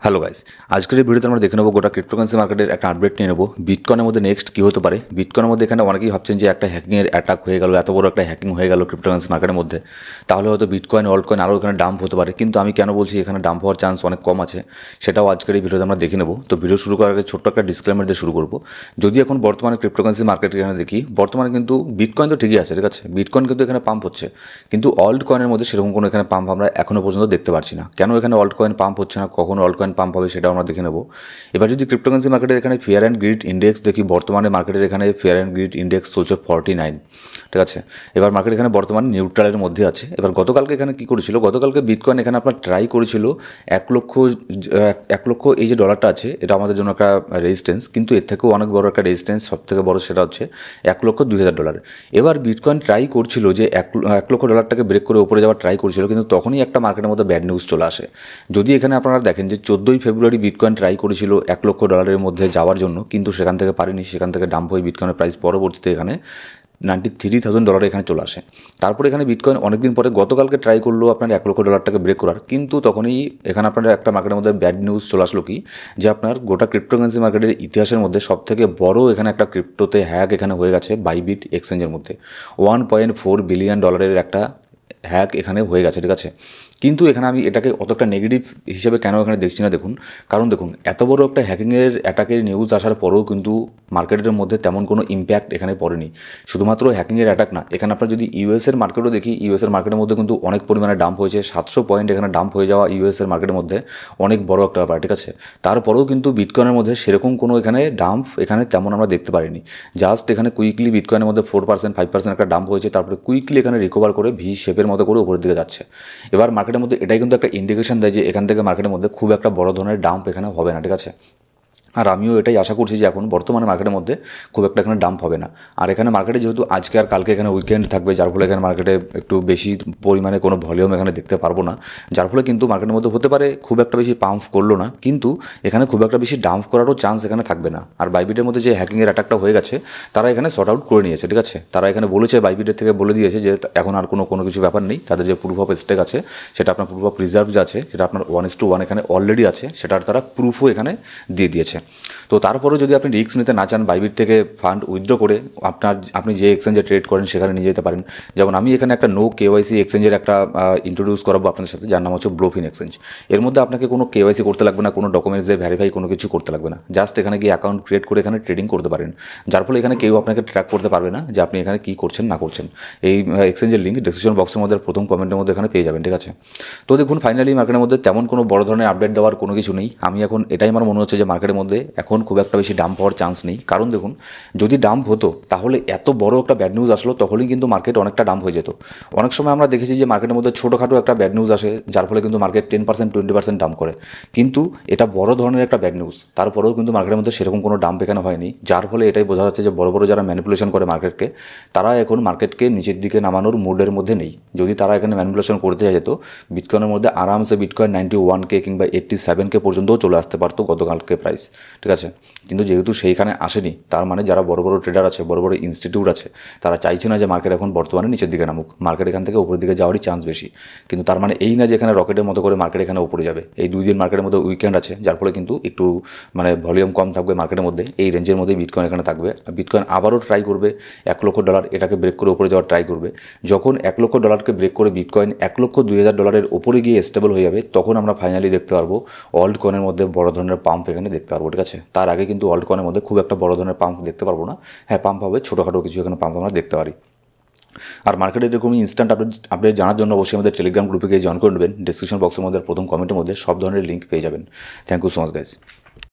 Hello guys, আজকের এই ভিডিওতে আমরা দেখে নেবো গোটা ক্রিপ্টোকারেন্সি মার্কেটের একটা আপডেট নিয়ে নেবো। বিটকয়েনের মধ্যে নেক্সট কী হতে পারে। বিটকয়েনের মধ্যে এখানে অনেকেই ভাবছেন যে একটা হ্যাকিংয়ের অ্যাটাক হয়ে গেল, এত বড় একটা হ্যাকিং হয়ে গেল ক্রিপ্টোকারেন্সি মার্কেটের মধ্যে, তাহলে হয়তো বিটকয়েন অল্ট কয়েন আরও এখানে ডাম্প হতে পারে। কিন্তু আমি কেন বলছি এখানে ডাম্প হওয়ার চান্স অনেক কম আছে, সেটাও আজকের এই ভিডিওতে আমরা দেখে নেবো। তো ভিডিও শুরু করার আগে ছোট্ট একটা ডিসক্লেমার দিয়ে শুরু করবো। যদি এখন বর্তমানে ক্রিপ্টোকারেন্সি মার্কেট এখানে দেখি, বর্তমানে কিন্তু বিটকয়েন তো ঠিকই আছে, ঠিক আছে, বিটকয়েন কিন্তু এখানে পাম্প হচ্ছে, কিন্তু অল্ট কয়েনের মধ্যে সেরকম কোনো এখানে পাম্প আমরা এখনও পর্যন্ত দেখতে পাচ্ছি না। কেন এখানে অল্ট কয়েন পাম্প হচ্ছে না, কখন অল্ট কয়েন পাম্প হবে, সেটাও আমরা দেখে নেবো। এবার যদি ক্রিপ্টোকারেন্সি মার্কেটের এখানে ফিয়ার অ্যান্ড গ্রিড ইন্ডেক্স দেখি, বর্তমানে মার্কেটের এখানে ফিয়ার অ্যান্ড গ্রিড ইন্ডেক্স চলছে 49, ঠিক আছে। এবার মার্কেট এখানে বর্তমানে নিউট্রালের মধ্যে আছে। এবার গতকালকে এখানে কী করেছিল, গতকালকে বিটকয়েন এখানে আপনার ট্রাই করেছিল 1 লক্ষ এই যে ডলারটা আছে, এটা আমাদের জন্য একটা রেজিস্ট্যান্স, কিন্তু এর থেকেও অনেক বড় একটা রেজিস্ট্যান্স, সব থেকে বড় সেটা হচ্ছে $1,02,000। এবার বিটকয়েন ট্রাই করছিল যে 1 লক্ষ ডলারটাকে ব্রেক করে উপরে যাওয়ার ট্রাই করছিল, কিন্তু তখনই একটা মার্কেটের মধ্যে ব্যাড নিউজ চলে আসে। যদি এখানে আপনারা দেখেন যে 14ই ফেব্রুয়ারি বিটকয়েন ট্রাই করেছিল $1 লক্ষ মধ্যে যাওয়ার জন্য, কিন্তু সেখান থেকে পারেনি, সেখান থেকে ডাম্প হয়ে বিটকয়েনের প্রাইস পরবর্তীতে এখানে $93,000 এখানে চলে আসে। তারপরে এখানে বিটকয়েন অনেকদিন পরে গতকালকে ট্রাই করলো আপনার $1 লক্ষ ব্রেক করার, কিন্তু তখনই এখানে আপনার একটা মার্কেটের মধ্যে ব্যাড নিউজ চলে আসলো কি, যে আপনার গোটা ক্রিপ্টোকারেন্সি মার্কেটের ইতিহাসের মধ্যে সবথেকে বড় এখানে একটা ক্রিপ্টোতে হ্যাক এখানে হয়ে গেছে বাইবিট এক্সচেঞ্জের মধ্যে। $1.4 বিলিয়ন একটা হ্যাক এখানে হয়ে গেছে, ঠিক আছে। কিন্তু এখানে আমি এটাকে অতটা নেগেটিভ হিসেবে কেন এখানে দেখছি না, দেখুন, কারণ দেখুন এত বড় একটা হ্যাকিংয়ের অ্যাটাকের নিউজ আসার পরেও কিন্তু মার্কেটের মধ্যে তেমন কোনো ইম্প্যাক্ট এখানে পড়েনি। শুধুমাত্র হ্যাকিংয়ের অ্যাটাক না, এখানে আপনার যদি ইউএসের মার্কেটও দেখি, ইউএসের মার্কেটের মধ্যে কিন্তু অনেক পরিমাণে ডাম্প হয়েছে। 700 পয়েন্ট এখানে ডাম্প হয়ে যাওয়া ইউএসের মার্কেটের মধ্যে অনেক বড় একটা ব্যাপার, ঠিক আছে। তারপরেও কিন্তু বিটকয়েনের মধ্যে সেরকম কোনো এখানে ডাম্প এখানে তেমন আমরা দেখতে পারিনি। জাস্ট এখানে কুইকলি বিটকয়েনের মধ্যে 4% 5% একটা ডাম্প হয়েছে, তারপরে কুইকলি এখানে রিকভার করে ভি শেপের মতো করে উপরের দিকে যাচ্ছে। এবার মার্কেটের মধ্যে এটাই কিন্তু একটা ইন্ডিকেশন দেয় যে এখান থেকে মার্কেটের মধ্যে খুব একটা বড় ধরনের ডাম্প এখানে হবে না, ঠিক আছে। আর আমিও এটাই আশা করছি যে এখন বর্তমানে মার্কেটের মধ্যে খুব একটা এখানে ডাম্প হবে না। আর এখানে মার্কেটে যেহেতু আজকে আর কালকে এখানে উইকেন্ড থাকবে, যার ফলে এখানে মার্কেটে একটু বেশি পরিমাণে কোনো ভলিউম এখানে দেখতে পারবো না, যার ফলে কিন্তু মার্কেটের মধ্যে হতে পারে খুব একটা বেশি পাম্প করলো না, কিন্তু এখানে খুব একটা বেশি ডাম্প করারও চান্স এখানে থাকবে না। আর বাইবিটের মধ্যে যে হ্যাকিংয়ের অ্যাটাকটা হয়ে গেছে, তারা এখানে শর্ট আউট করে নিয়েছে, ঠিক আছে। তারা এখানে বলেছে, বাইবিটের থেকে বলে দিয়েছে যে এখন আর কোনো কিছু ব্যাপার নেই, তাদের যে প্রুফ অফ স্টেক আছে, সেটা আপনার প্রুফ অফ রিজার্ভ যে আছে, সেটা আপনার 1:1 এখানে অলরেডি আছে, সেটার তারা প্রুফও এখানে দিয়ে দিয়েছে। তো তারপরেও যদি আপনি রিস্ক নিতে না চান, বাইবিট থেকে ফান্ড উইথড্র করে আপনি যে এক্সচেঞ্জে ট্রেড করেন সেখানে নিয়ে যেতে পারেন। যেমন আমি এখানে একটা নো কেওয়াইসি এক্সচেঞ্জের একটা ইন্ট্রোডিউস করাবো আপনাদের সাথে, যার নাম হচ্ছে ব্লোফিন এক্সচেঞ্জ। এর মধ্যে আপনাকে কোনো কেওয়াইসি করতে লাগবে না, কোনো ডকুমেন্টস দিয়ে ভেরিফাই কোনো কিছু করতে লাগবে না, জাস্ট এখানে গিয়ে অ্যাকাউন্ট ক্রিয়েট করে এখানে ট্রেডিং করতে পারেন, যার ফলে এখানে কেউ আপনাকে ট্র্যাক করতে পারবে না যে আপনি এখানে কী করছেন না করছেন। এই এক্সচেঞ্জের লিঙ্ক ডিসক্রিপশন বক্সের মধ্যে প্রথম কমেন্টের মধ্যে এখানে পেয়ে যাবেন, ঠিক আছে। তো দেখুন, ফাইনালি মার্কেটের মধ্যে তেমন কোনো বড় ধরনের আপডেট দেওয়ার কোনো কিছু নেই। আমি এখন এটাই আমার মনে হচ্ছে যে মার্কেটের মধ্যে এখন খুব একটা বেশি ডাম্প হওয়ার চান্স নেই। কারণ দেখুন, যদি ডাম্প হতো তাহলে এত বড় একটা ব্যাড নিউজ আসলো, তখনই কিন্তু মার্কেট অনেকটা ডাম্প হয়ে যেত। অনেক সময় আমরা দেখেছি যে মার্কেটের মধ্যে ছোটোখাটো একটা ব্যাড নিউজ আসে, যার ফলে কিন্তু মার্কেট 10% 20% ডাম্প করে, কিন্তু এটা বড় ধরনের একটা ব্যাড নিউজ, তারপরেও কিন্তু মার্কেটের মধ্যে সেরকম কোনো ডাম্প এখানে হয়নি। যার ফলে এটাই বোঝা যাচ্ছে যে বড় বড় যারা ম্যানিপুলেশন করে মার্কেটকে, তারা এখন মার্কেটকে নিচের দিকে নামানোর মুডের মধ্যে নেই। যদি তারা এখানে ম্যানিপুলেশন করতে যেত, বিটকয়েনের মধ্যে আরামসে বিটকয়েন 91K কিংবা 87K পর্যন্তও চলে আসতে পারতো গতকালকে প্রাইস, ঠিক আছে। কিন্তু যেহেতু সেইখানে আসেনি, তার মানে যারা বড় বড় ট্রেডার আছে, বড় বড় ইনস্টিটিউট আছে, তারা চাইছে না যে মার্কেট এখন বর্তমানে নিচের দিকে নামুক, মার্কেট এখান থেকে উপরের দিকে যাওয়ারই চান্স বেশি। কিন্তু তার মানে এই না যে এখানে রকেটের মতো করে মার্কেট এখানে উপরে যাবে। এই 2 দিন মার্কেটের মধ্যে উইকেন্ড আছে, যার ফলে কিন্তু একটু ভলিউম কম থাকবে মার্কেটের মধ্যে। এই রেঞ্জের মধ্যেই বিটকয়েন এখানে থাকবে। বিটকয়েন আবারও ট্রাই করবে $1 লক্ষ এটাকে ব্রেক করে উপরে যাওয়ার ট্রাই করবে। যখন $1 লক্ষ ব্রেক করে বিটকয়েন $1,02,000 ওপরে গিয়ে স্টেবল হয়ে যাবে, তখন আমরা ফাইনালি দেখতে পারবো অল্ট কয়েনের মধ্যে বড় ধরনের পাম্প এখানে দেখতে পারবো, ঠিক আছে। তার আগে কিন্তু অল্ট কয়েনের মধ্যে খুব একটা বড় ধরনের পাম্প দেখতে পারবো না। হ্যাঁ, পাম্প হবে, ছোটোখাটো কিছু এখানে পাম্প আমরা দেখতে পারি। আর মার্কেটের এরকম ইনস্ট্যান্ট আপডেট জানার জন্য অবশ্যই আমাদের টেলিগ্রাম গ্রুপে গিয়ে জয়েন করে নেবেন। ডিসক্রিপশন বক্সের মধ্যে প্রথম কমেন্টের মধ্যে সব ধরনের লিঙ্ক পেয়ে যাবেন। Thank you so much guys.